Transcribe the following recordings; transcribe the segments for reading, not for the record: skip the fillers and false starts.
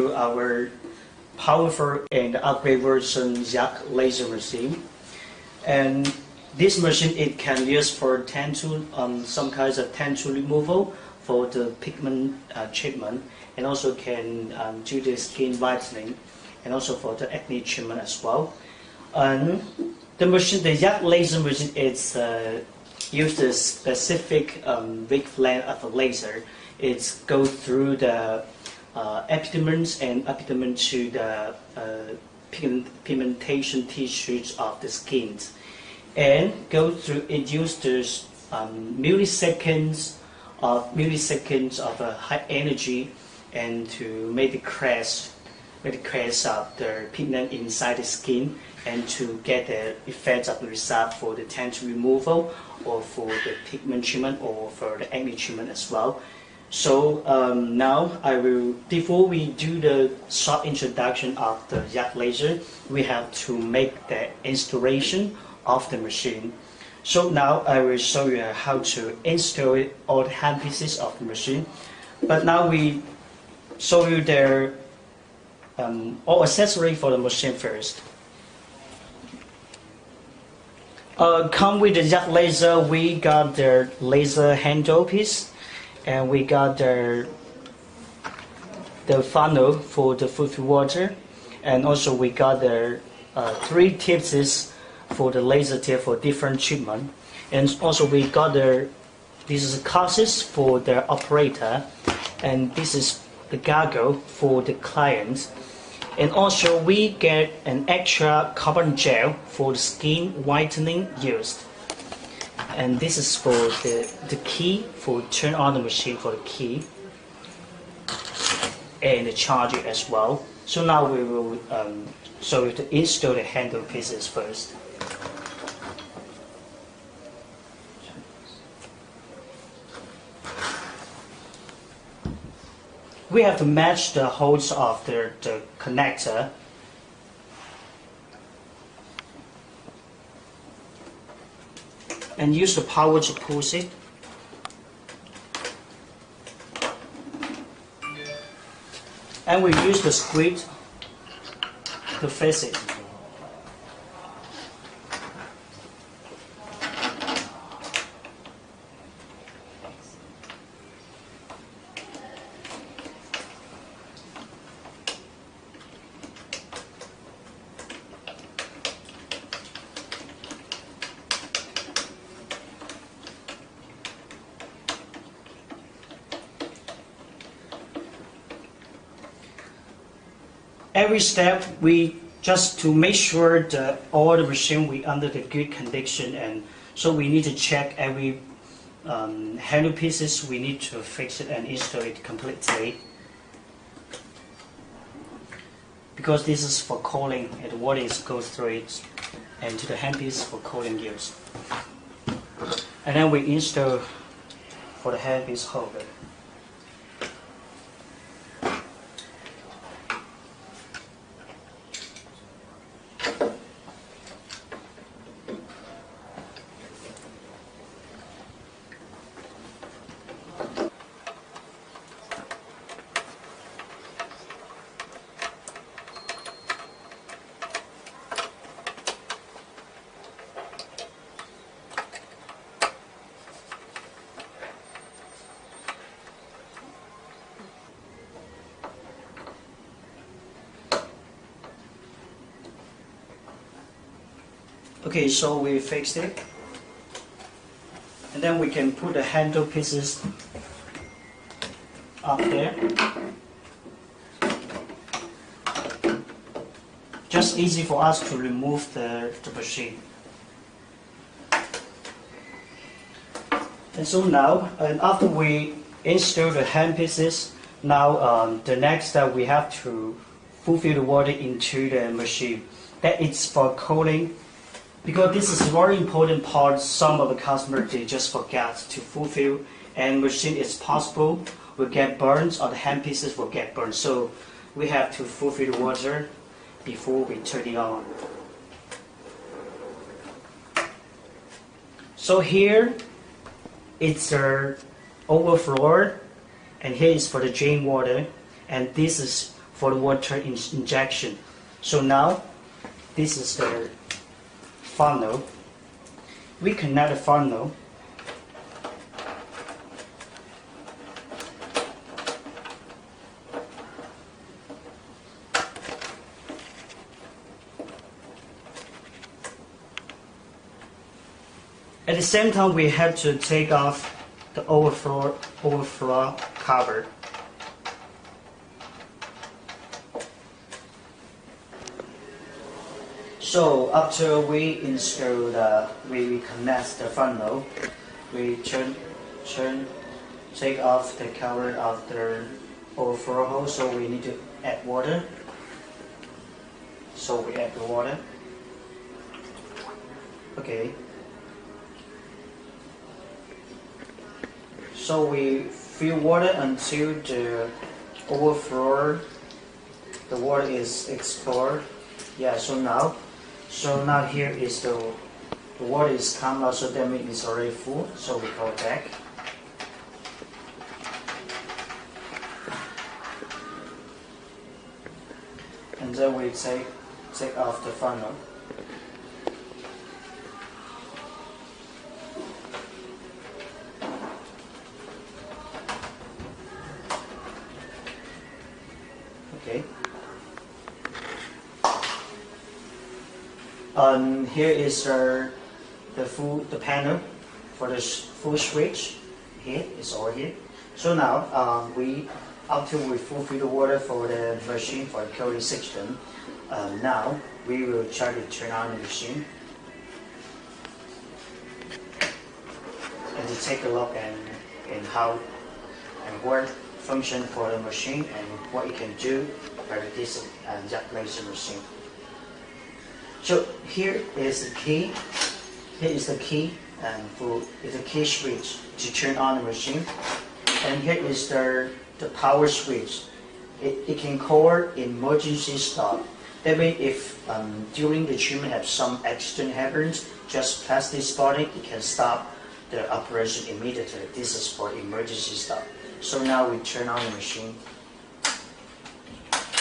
Our powerful and upgrade version yak laser machine, and this machine it can use for tensile, some kinds of tensile removal for the pigment treatment, and also can do the skin whitening, and also for the acne treatment as well. And the yak laser machine is used a specific wavelength of the laser. It goes through the epidermis and epidermis to the pigmentation tissues of the skin, and go through. It uses milliseconds of high energy, and to make the crash of the pigment inside the skin, and to get the effects of the result for the tensile removal, or for the pigment treatment, or for the acne treatment as well. So now before we do the short introduction of the yak laser, we have to make the installation of the machine. So now I will show you how to install all the hand pieces of the machine. But now we show you the all accessory for the machine first. Come with the yak laser, we got the laser handle piece, and we got the funnel for the filter water, and also we got the 3 tips for the laser tip for different treatment, and also we got this is glasses for the operator, and this is the goggle for the client, and also we get an extra carbon gel for the skin whitening used. And this is for the key for turn on the machine for the key, and the charger as well. So now we will show you to install the handle pieces first. We have to match the holes of the connector. And use the power to push it. And we use the squid to fix it. Every step we just to make sure that all the machine we under the good condition, and so we need to check every handle pieces. We need to fix it and install it completely, because this is for cooling, and the water goes through it, and to the hand piece for cooling use. And then we install for the hand piece holder. Okay, so we fixed it, and then we can put the handle pieces up there. Just easy for us to remove the machine. And so now, and after we install the hand pieces, now the next step we have to fulfill the water into the machine. That is for cooling. Because this is a very important part, some of the customers they just forget to fulfill, and machine is possible will get burned, or the hand pieces will get burned. So we have to fulfill the water before we turn it on. So here it's overflow, and here is for the drain water, and this is for the water injection. So now this is the funnel. We connect the funnel. At the same time, we have to take off the overflow cover. So after we install we connect the funnel, we take off the cover of the overflow hole. So we need to add water. So we add the water. Okay. So we fill water until the water is explored. Yeah. So now here is the water is come out. So that means it's already full. So we go back. And then we take off the funnel. Okay. Here is the panel for the full switch. Here it's all here. So now after we fulfill the water for the machine for the cooling system, now we will try to turn on the machine and to take a look and how and what function for the machine and what it can do by this jet laser machine. So here is the key. Here is the key it's a key switch to turn on the machine, and here is the power switch. It can call emergency stop. That means if during the treatment have some accident happens, just press this button, it can stop the operation immediately. This is for emergency stop. So now we turn on the machine.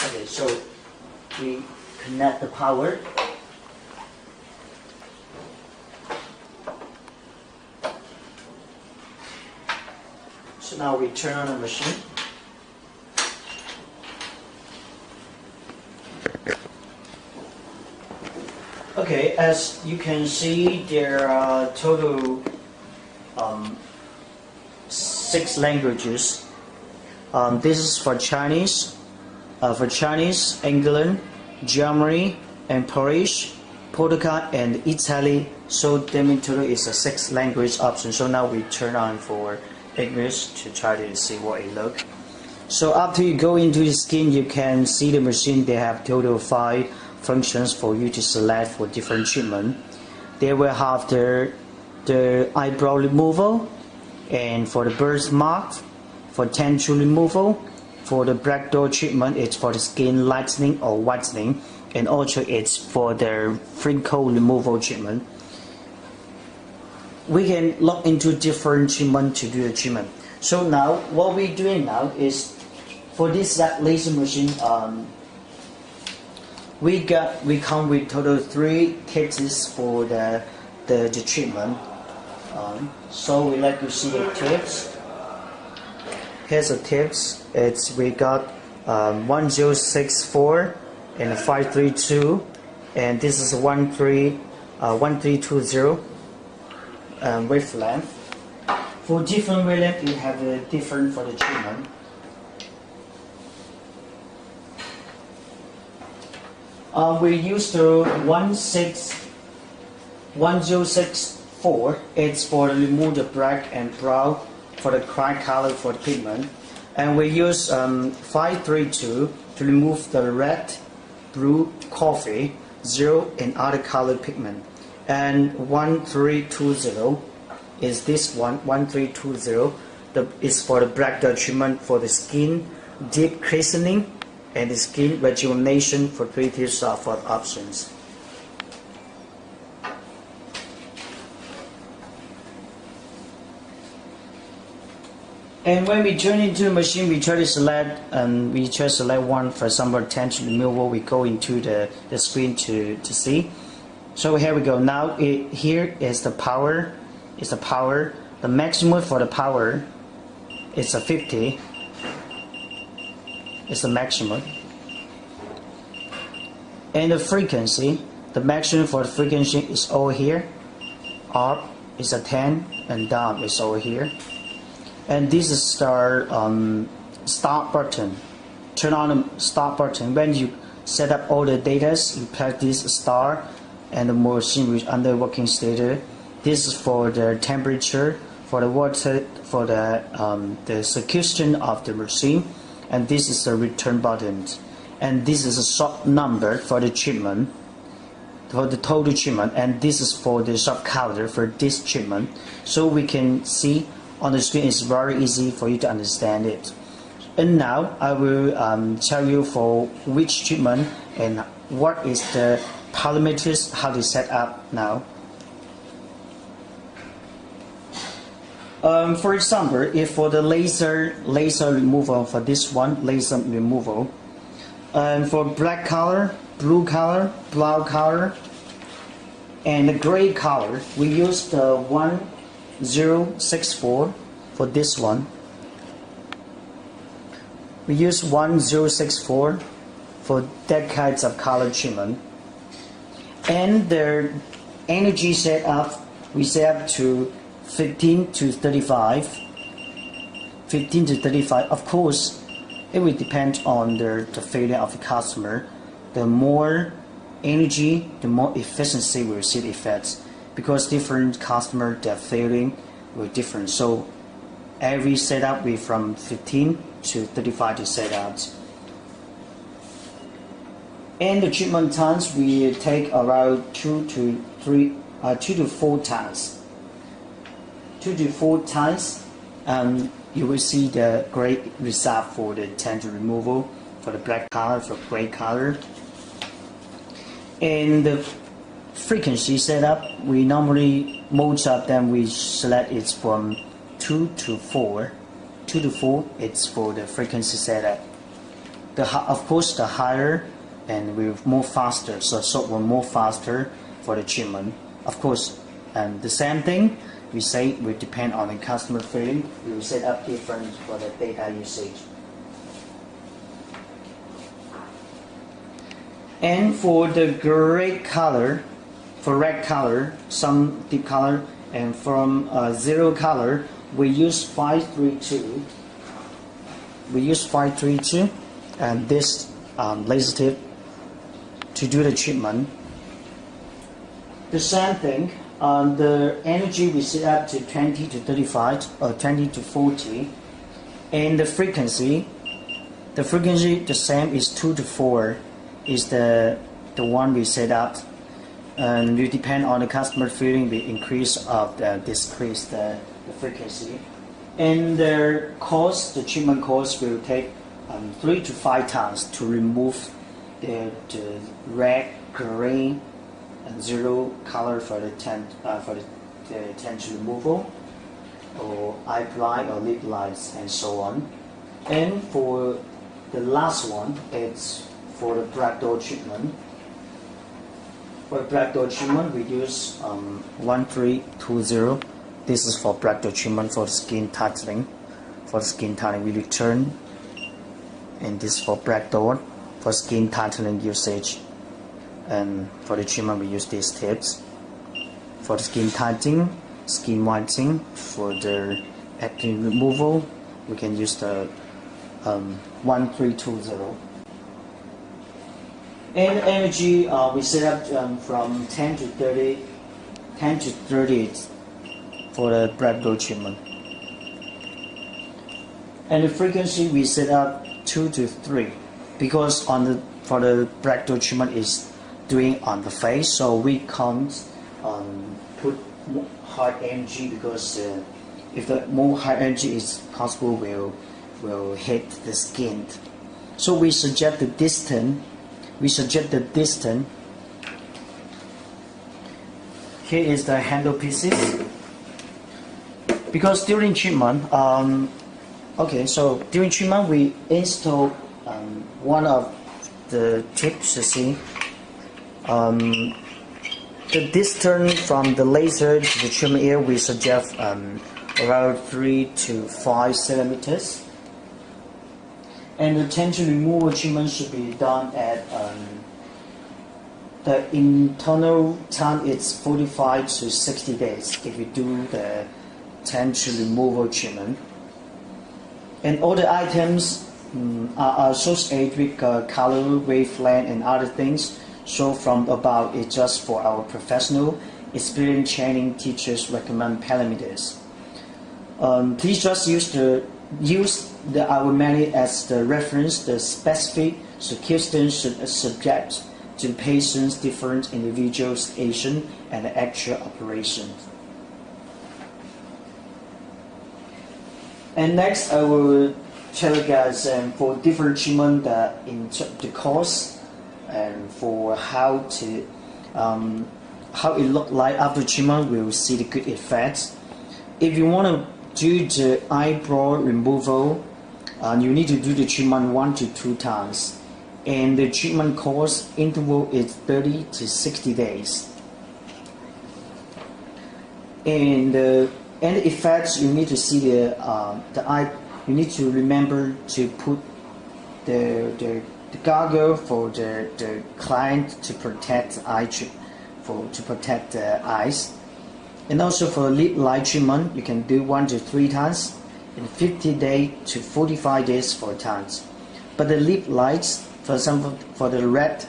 Okay, so we connect the power. So now we turn on the machine. Okay, as you can see, there are total 6 languages. This is for Chinese, England, Germany, and Polish, Portugal, and Italy. So the total is a 6 language option. So now we turn on for English to try to see what it looks. So after you go into the skin, you can see the machine. They have total 5 functions for you to select for different treatment. They will have the eyebrow removal, and for the birthmark, for tensile removal, for the black dot treatment, it's for the skin lightening or whitening, and also it's for the wrinkle removal treatment. We can look into different treatment to do the treatment. So now what we're doing now is for this laser machine, we come with total 3 kits for the treatment. So we let you see the tips. Here's the tips. We got 1064 and 532, and this is 1320 wavelength. For different wavelength, you have a different for the treatment. We use the 1064. It's for to remove the black and brown for the crack color for the pigment, and we use 532 to remove the red, blue, coffee, 0, and other color pigment. And 1320 is this one. 1320 is for the black dot treatment for the skin deep christening and the skin rejuvenation for 3 tiers of options. And when we turn into the machine, we try to select one, for example, tension removal. We go into the screen to see. So here we go. Now here is the power. Is the power. The maximum for the power is a 50. It's the maximum. And the frequency, the maximum for the frequency is over here. Up is a 10, and down is over here. And this is the start button. Turn on the start button. When you set up all the data, you press this star, and the machine will under working state. This is for the temperature, for the water, for the circulation of the machine, and this is the return button. And this is a short number for the treatment, for the total treatment, and this is for the short counter for this treatment. So we can see on the screen. It's very easy for you to understand it. And now I will tell you for which treatment and what is the parameters, how to set up now. For example, if for the laser removal, for this one, laser removal, for black color, blue color, brown color, and the gray color, we use the 1064 for this one. We use 1064 for that kinds of color treatment. And the energy setup, we set up to 15 to 35. 15 to 35. Of course, it will depend on the failure of the customer. The more energy, the more efficiency we will see the effects. Because different customer, their failing will different. So every setup we from 15 to 35 to set out. And the treatment times we take around 2 to 4 times. 2 to 4 times, you will see the great result for the tangent removal, for the black color, for gray color. And the frequency setup, we normally, most of them we select it from 2 to 4. 2 to 4, it's for the frequency setup. Of course, the higher and we're more faster, so we're more faster for the treatment. Of course, the same thing, we say will depend on the customer feeling. We will set up different for the data usage. And for the gray color, for red color, some deep color, and from zero color, we use 532. We use 532 and this laser tip to do the treatment. The same thing, the energy we set up to 20 to 35 or 20 to 40, and the frequency the same is 2 to 4 is the one we set up, and we depend on the customer feeling we increase or decrease the frequency. And the treatment cost will take 3 to 5 times to remove the red, green, and zero color for the tension removal, or eye blind or lip lines, and so on. And for the last one, it's for the black door treatment. For black door treatment, we use 1320. This is for black door treatment for the skin tightening. For the skin tightening, we return. And this for black door for skin tightening usage. And for the treatment, we use these tips. For the skin tightening, skin whitening, for the acne removal, we can use the 1320. And energy, we set up from 10 to 30 for the black door treatment. And the frequency we set up 2 to 3 because for the black door treatment is doing on the face, so we can't put high energy because if the more high energy is possible will hit the skin. So we suggest the distance. Here is the handle pieces. Because during treatment, Okay, so during treatment we install one of the tips to see the distance from the laser to the treatment area. We suggest around 3 to 5 centimeters, and the tensor removal treatment should be done at the internal time is 45 to 60 days if you do the tensor removal treatment. And all the items are associated with color, wavelength, and other things. So from above, it's just for our professional, experienced training teachers recommend parameters. Please just use our manual as the reference. The specific suggestions should subject to the patient's different individual situation and the actual operation. And next, I will tell you guys for different treatment the course and for how it look like after treatment. We will see the good effects. If you want to do the eyebrow removal, you need to do the treatment 1 to 2 times, and the treatment course interval is 30 to 60 days. And the effects, you need to see the eye. You need to remember to put the goggle for the client to protect the eye, to protect the eyes. And also for lip light treatment, you can do 1 to 3 times in 50 days to 45 days 4 times. But the lip lights, for example, for the red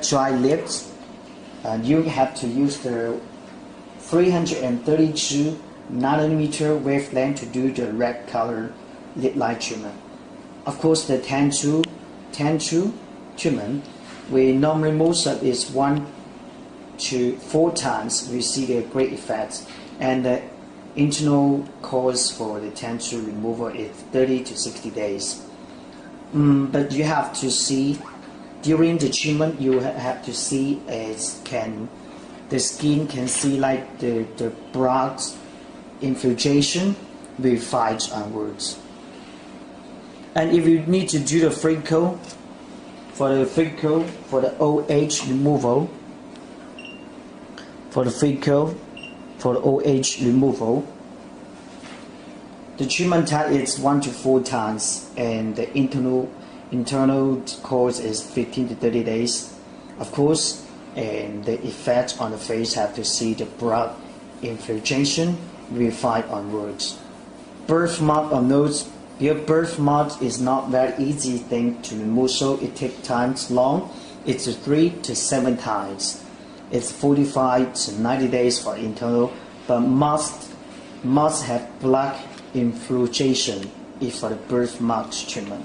dry lips, you have to use the 332 nanometer wavelength to do the red color lip light treatment. Of course, the tensor treatment, we normally most of is 1 to 4 times. We see the great effects, and the internal course for the tensor removal is 30 to 60 days. But you have to see during the treatment, you have to see the skin can see like the broad infiltration with 5 onwards. And if you need to do the freckle, for the OH removal, the treatment time is 1 to 4 times, and the internal course is 15 to 30 days. Of course, and the effect on the face have to see the broad infiltration with 5 onwards. Birthmark or nose. Your birthmark is not very easy thing to remove, so it takes times long. It's 3 to 7 times. It's 45 to 90 days for internal, but must have black infiltration if for the birthmark treatment.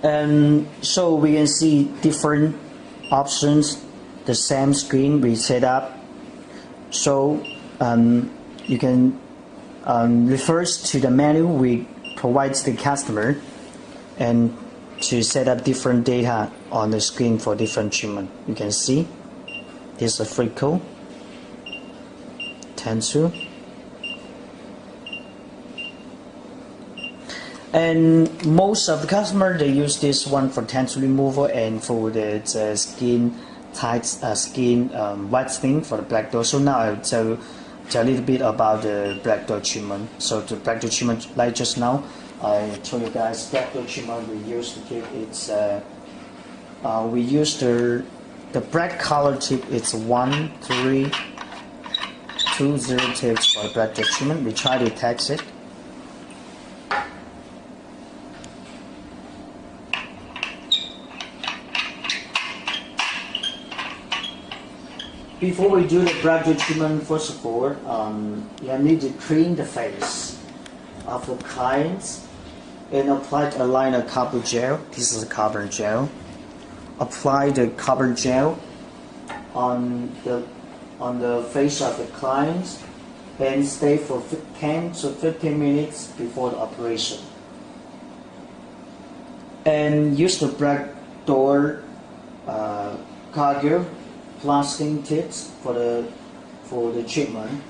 And so we can see different options. The same screen we set up. So you can refer to the menu we provide the customer, and to set up different data on the screen for different treatment. You can see this is a freckle, tensor, and most of the customer they use this one for tensor removal and for the skin tight whitening for the black dot. So now I'll tell a little bit about the black dot treatment. So the black dot treatment, like just now, I told you guys black dot treatment we use the tip. It's we use the black color tip. It's 1320 tips for the black dot treatment. We try to test it. Before we do the black dot treatment, first of all, you need to clean the face of the clients and apply a line of copper gel. This is a copper gel. Apply the copper gel on the face of the client and stay for 10 to 15 minutes before the operation. And use the black door cargo plastic tips for for the treatment.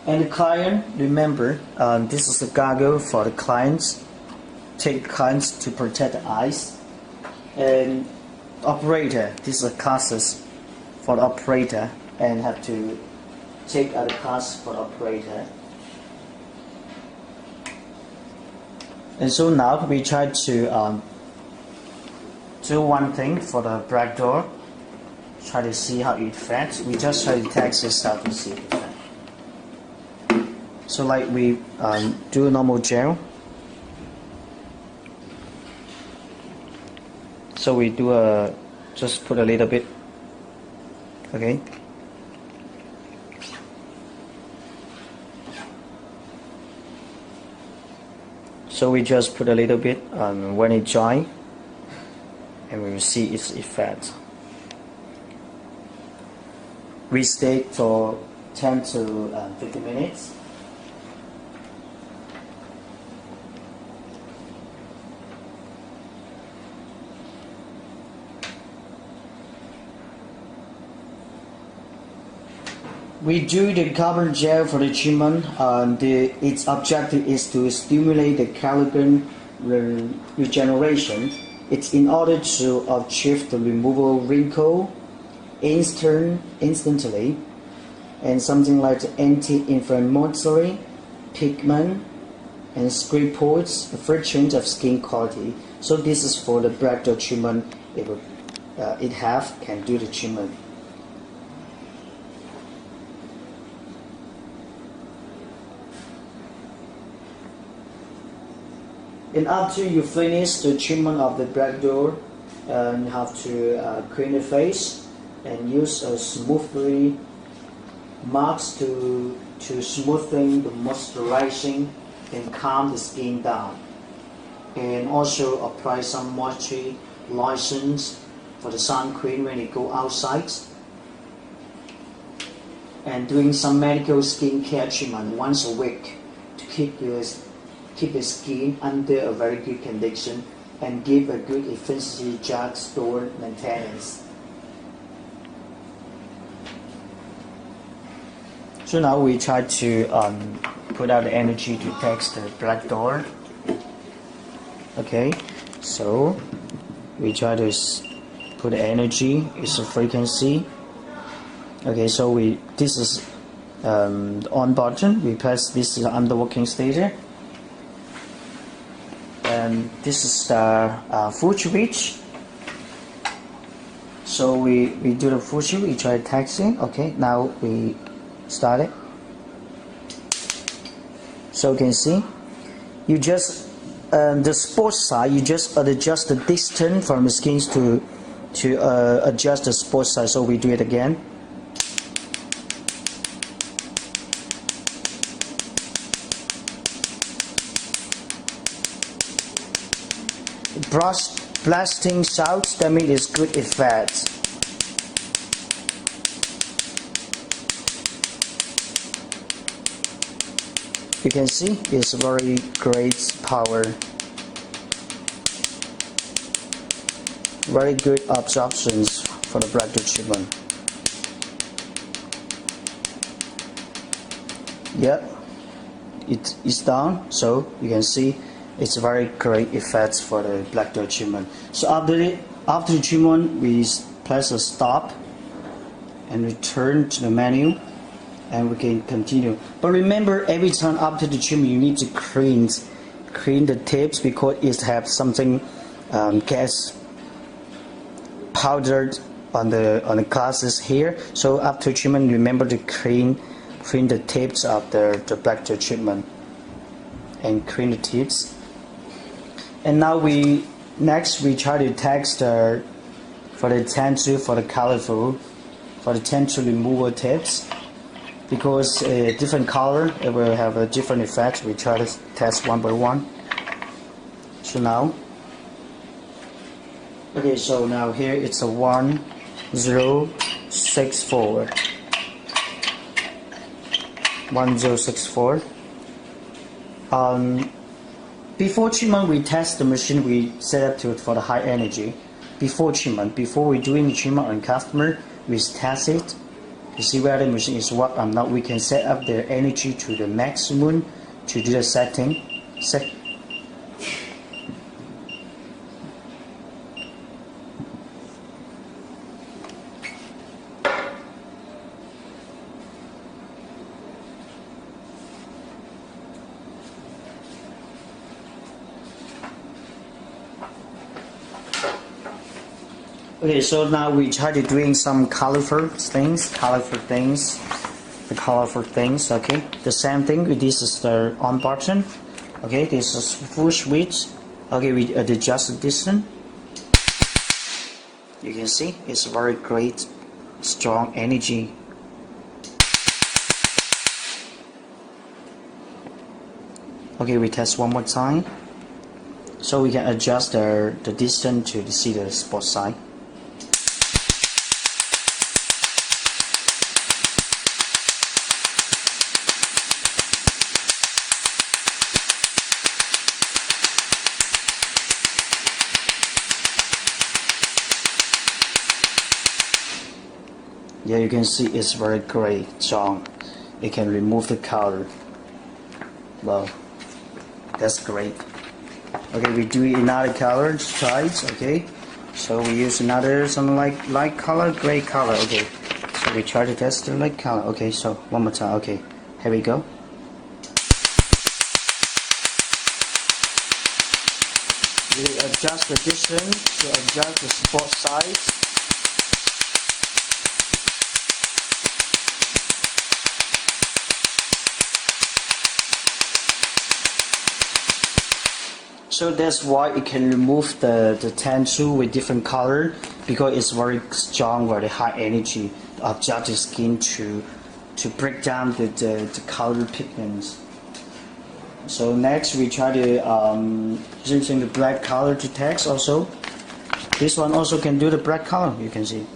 And the client, remember, this is the goggle for the clients. Take clients to protect the eyes. And operator, this is the classes for the operator, and have to take other class for the operator. And so now we try to do one thing for the black door. Try to see how it fits. We just try to test this out to see it. So like we do a normal gel. So we do just put a little bit. Okay. So we just put a little bit when it dry, and we will see its effect. We stay for 10 to 50 minutes. We do the carbon gel for the treatment. Its objective is to stimulate the collagen regeneration. It's in order to achieve the removal wrinkle instantly, and something like anti-inflammatory, pigment, and screen ports, free change of skin quality. So this is for the black dot treatment. It can do the treatment. And after you finish the treatment of the black door, you have to clean the face and use a smoothly mask to smoothen the moisturizing and calm the skin down. And also apply some moisture lotions for the sun cream when you go outside. And doing some medical skincare treatment once a week to keep the skin under a very good condition and give a good efficiency drug store maintenance. So now we try to put out the energy to text the black door. Okay, so we try to put the energy, it's a frequency. Okay, so this is the on button. We press this is under working state. And this is the full switch. So we do the full switch, we try texting. Okay, now we start it. So you can see, you just the sports side, you just adjust the distance from the skins to adjust the sports side. So we do it again. Blasting sounds, that means it's good effect. You can see it's very great power. Very good absorptions for the black dot treatment. Yep, it is done. So you can see it's very great effects for the black dot treatment. So after the treatment, we press a stop and return to the menu, and we can continue. But remember, every time after the treatment, you need to clean the tips because it has something gas powdered on the glasses here. So after treatment, remember to clean the tips of the black dot treatment and clean the tips. And now we try to text for the tensor for the colorful for the tensor removal tips, because a different color it will have a different effect. We try to test one by one. So now, okay, so now here it's a 1064. 1064. Before treatment, we test the machine. We set up to it for the high energy. Before treatment, before we doing the treatment on customer, we test it You see where the machine is what? Now we can set up the energy to the maximum to do the setting. Okay, so now we try to doing some colorful things. Okay, the same thing. This is the on button. Okay, this is full switch. Okay, we adjust the distance. You can see it's very great, strong energy. Okay, we test one more time. So we can adjust the distance to see the spot side. Yeah, you can see it's very great, strong. It can remove the color. Wow, that's great. Okay, we do another color sides. Okay, so we use another something like light color, gray color. Okay, so we try to test the light color. Okay, so one more time. Okay, here we go. We adjust the distance to adjust the spot size. So that's why it can remove the tensile with different color, because it's very strong, very high energy to adjust the skin to break down the color pigments. So next we try to using the black color to text also. This one also can do the black color, you can see.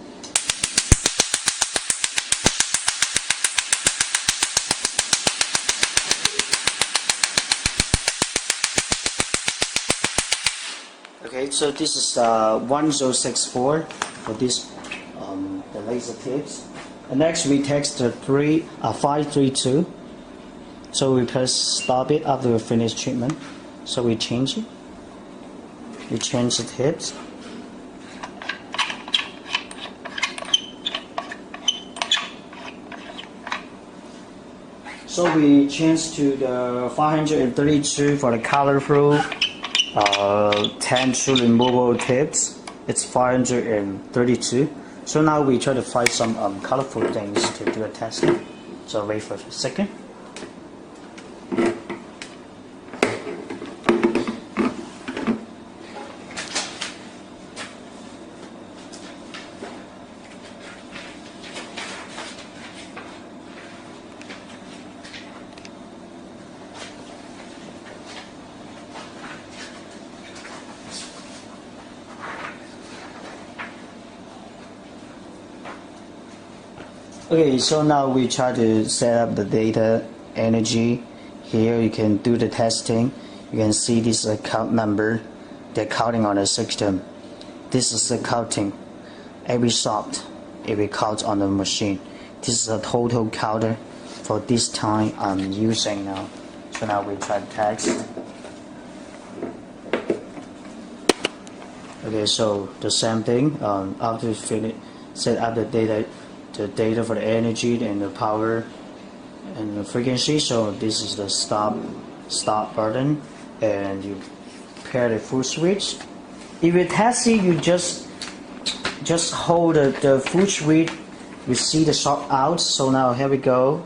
Okay, so this is 1064 for this the laser tips. And next we text the 532. So we press stop it after we finish treatment. So we change it. We change the tips. So we change to the 532 for the colorful. 10 removable tips. It's 532. So now we try to find some colorful things to do a testing. So wait for a second. Okay, so now we try to set up the data energy. Here you can do the testing. You can see this account number. They're counting on the system. This is the counting. Every shot, it will count on the machine. This is a total counter for this time I'm using now. So now we try to text. Okay, so the same thing. After finish, set up the data for the energy and the power and the frequency. So this is the stop button, and you pair the full switch. If you're testing, you just hold the full switch. You see the shot out. So now here we go.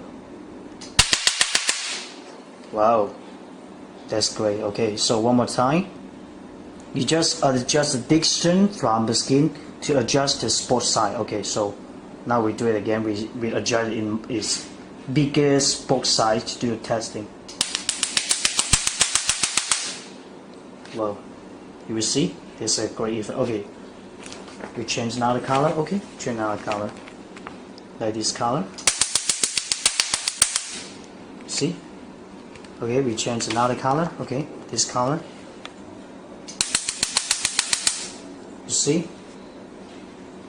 Wow, that's great. Okay, so one more time. You just adjust the distance from the skin to adjust the spot size. Okay, so now we do it again. We adjust in its biggest spot size to do the testing. Well, you will see there's a great effect. Okay, we change another color. Okay, change another color, like this color. See? Okay, we change another color. Okay, this color. You see?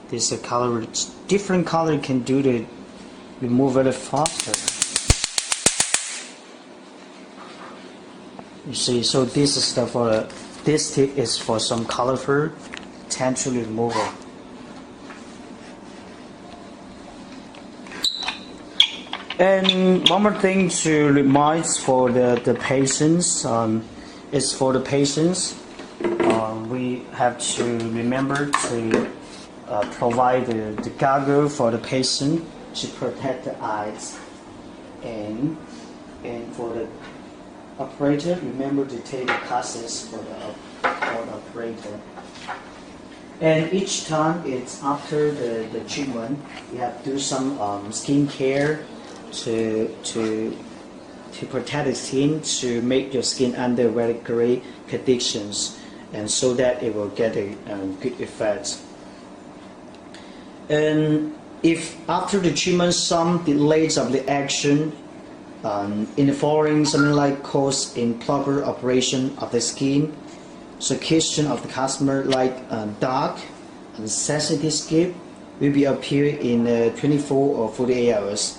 This color, different color can do remove very faster. You see, so this is this tip is for some colorful potential removal. And one more thing to remind for the patients is for the patients, we have to remember to provide the goggle for the patient to protect the eyes, and for the operator, remember to take the classes for the operator. And each time it's after the treatment, you have to do some skin care to protect the skin, to make your skin under very great conditions, and so that it will get a good effect. And if after the treatment some delays of the action in the following, something like cause improper operation of the skin, suggestion of the customer like dark and sensitive skin will be appear in 24 or 48 hours.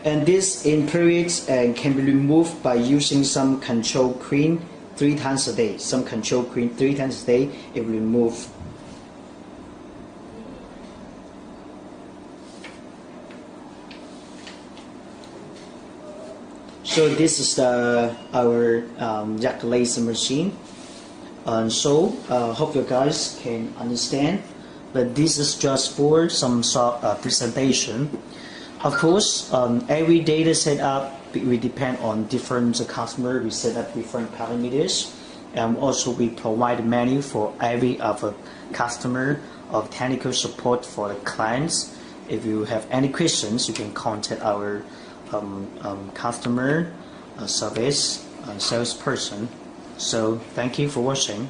And this in periods can be removed by using some control cream 3 times a day. Some control cream 3 times a day, it will remove. So this is our yak laser machine. And so hope you guys can understand. But this is just for some sort of presentation. Of course, every data setup we depend on different customer. We set up different parameters, and also we provide menu for every of a customer of technical support for the clients. If you have any questions, you can contact our customer service salesperson. So thank you for watching.